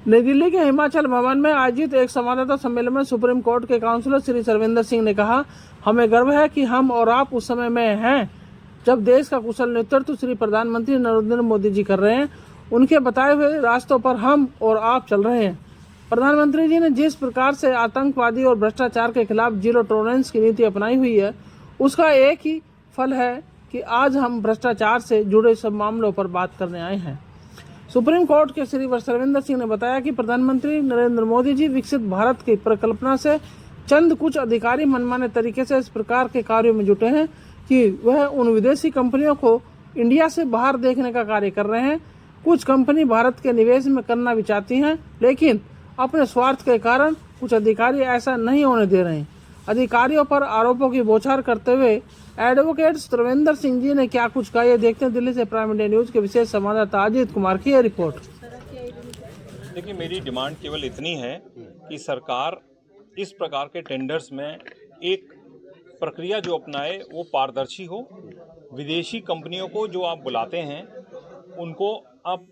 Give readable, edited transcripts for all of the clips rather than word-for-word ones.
नई दिल्ली के हिमाचल भवन में आयोजित एक संवाददाता सम्मेलन में सुप्रीम कोर्ट के काउंसलर श्री सरविंदर सिंह ने कहा, हमें गर्व है कि हम और आप उस समय में हैं जब देश का कुशल नेतृत्व श्री प्रधानमंत्री नरेंद्र मोदी जी कर रहे हैं। उनके बताए हुए रास्तों पर हम और आप चल रहे हैं। प्रधानमंत्री जी ने जिस प्रकार से आतंकवादी और भ्रष्टाचार के खिलाफ जीरो टॉलरेंस की नीति अपनाई हुई है, उसका एक ही फल है कि आज हम भ्रष्टाचार से जुड़े सब मामलों पर बात करने आए हैं। सुप्रीम कोर्ट के श्री सरविंदर सिंह ने बताया कि प्रधानमंत्री नरेंद्र मोदी जी विकसित भारत की परिकल्पना से चंद कुछ अधिकारी मनमाने तरीके से इस प्रकार के कार्यों में जुटे हैं कि वह उन विदेशी कंपनियों को इंडिया से बाहर देखने का कार्य कर रहे हैं। कुछ कंपनी भारत के निवेश में करना भी चाहती हैं, लेकिन अपने स्वार्थ के कारण कुछ अधिकारी ऐसा नहीं होने दे रहे हैं। अधिकारियों पर आरोपों की बौछार करते हुए एडवोकेट सुरेंद्र सिंह जी ने क्या कुछ कहा, ये देखते हैं। दिल्ली से प्राइम इंडिया न्यूज के विशेष संवाददाता अजीत कुमार की यह रिपोर्ट। देखिए, मेरी डिमांड केवल इतनी है कि सरकार इस प्रकार के टेंडर्स में एक प्रक्रिया जो अपनाए वो पारदर्शी हो। विदेशी कंपनियों को जो आप बुलाते हैं, उनको आप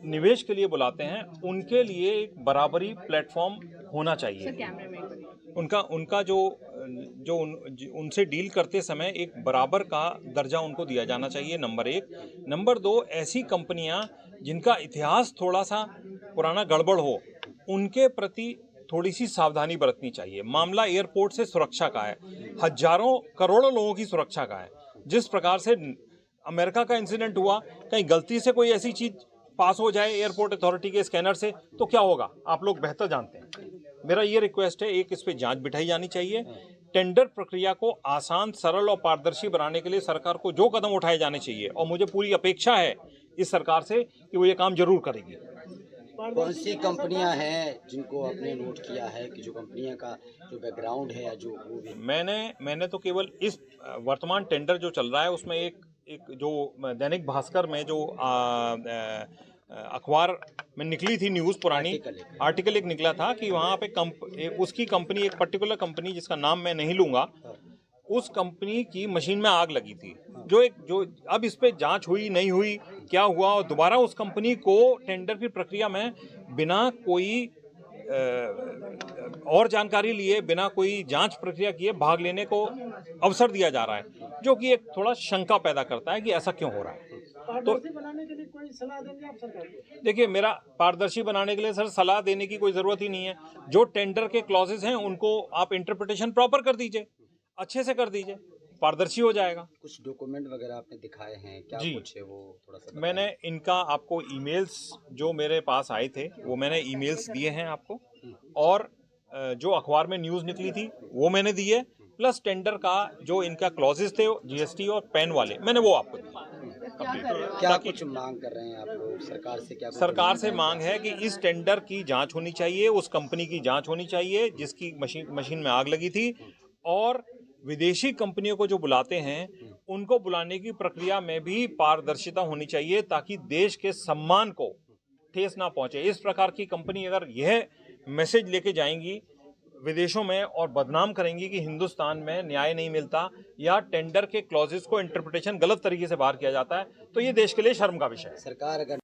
निवेश के लिए बुलाते हैं, उनके लिए एक बराबरी प्लेटफॉर्म होना चाहिए। उनका जो उनसे डील करते समय एक बराबर का दर्जा उनको दिया जाना चाहिए, नंबर एक। नंबर दो, ऐसी कंपनियां जिनका इतिहास थोड़ा सा पुराना गड़बड़ हो, उनके प्रति थोड़ी सी सावधानी बरतनी चाहिए। मामला एयरपोर्ट से सुरक्षा का है, हजारों करोड़ों लोगों की सुरक्षा का है। जिस प्रकार से अमेरिका का इंसिडेंट हुआ, कहीं गलती से कोई ऐसी चीज पास हो जाए एयरपोर्ट अथॉरिटी के स्कैनर से तो क्या होगा, आप लोग बेहतर जानते हैं। मेरा ये रिक्वेस्ट है, एक इस पे जांच बिठाई जानी चाहिए। टेंडर प्रक्रिया को आसान, सरल और पारदर्शी बनाने के लिए सरकार को जो कदम उठाए जाने चाहिए, और मुझे पूरी अपेक्षा है इस सरकार से कि वो ये काम जरूर करेगी। कौन सी कंपनियां हैं जिनको आपने नोट किया है कि जो कंपनियां का जो बैकग्राउंड है या जो वो भी? मैंने तो केवल इस वर्तमान टेंडर जो चल रहा है उसमें एक जो दैनिक भास्कर में जो अखबार में निकली थी न्यूज़, पुरानी आर्टिकल एक निकला था कि वहाँ पे उसकी कंपनी, एक पर्टिकुलर कंपनी जिसका नाम मैं नहीं लूँगा, उस कंपनी की मशीन में आग लगी थी। जो अब इस पे जांच हुई नहीं हुई, क्या हुआ, और दोबारा उस कंपनी को टेंडर की प्रक्रिया में बिना कोई और जानकारी लिए, बिना कोई जांच प्रक्रिया किए भाग लेने को अवसर दिया जा रहा है, जो कि एक थोड़ा शंका पैदा करता है कि ऐसा क्यों हो रहा है। तो बनाने के लिए कोई सलाह देंगे आप सरकार को? देखिए, मेरा पारदर्शी बनाने के लिए सर सलाह देने की कोई जरूरत ही नहीं है। जो टेंडर के क्लॉजेस हैं उनको आप इंटरप्रिटेशन प्रॉपर कर दीजिए, अच्छे से कर दीजिए, पारदर्शी हो जाएगा। कुछ डॉक्यूमेंट वगैरह आपने दिखाए हैं क्या? जी, कुछ है वो थोड़ा सा मैंने इनका आपको ईमेल्स जो मेरे पास आए थे वो मैंने ईमेल्स दिए हैं आपको, और जो अखबार में न्यूज़ निकली थी वो मैंने दी है, प्लस टेंडर का जो इनका क्लॉजेस थे जीएसटी और पैन वाले, मैंने वो आपको दिए। क्या कुछ मांग कर रहे हैं आप लोग सरकार से? क्या सरकार से मांग है कि इस टेंडर की जांच होनी चाहिए, उस कंपनी की जांच होनी चाहिए जिसकी मशीन में आग लगी थी, और विदेशी कंपनियों को जो बुलाते हैं उनको बुलाने की प्रक्रिया में भी पारदर्शिता होनी चाहिए, ताकि देश के सम्मान को ठेस ना पहुंचे। इस प्रकार की कंपनी अगर यह मैसेज लेके जाएंगी विदेशों में और बदनाम करेंगी कि हिंदुस्तान में न्याय नहीं मिलता या टेंडर के क्लॉजेस को इंटरप्रिटेशन गलत तरीके से बाहर किया जाता है, तो ये देश के लिए शर्म का विषय है। सरकार अगर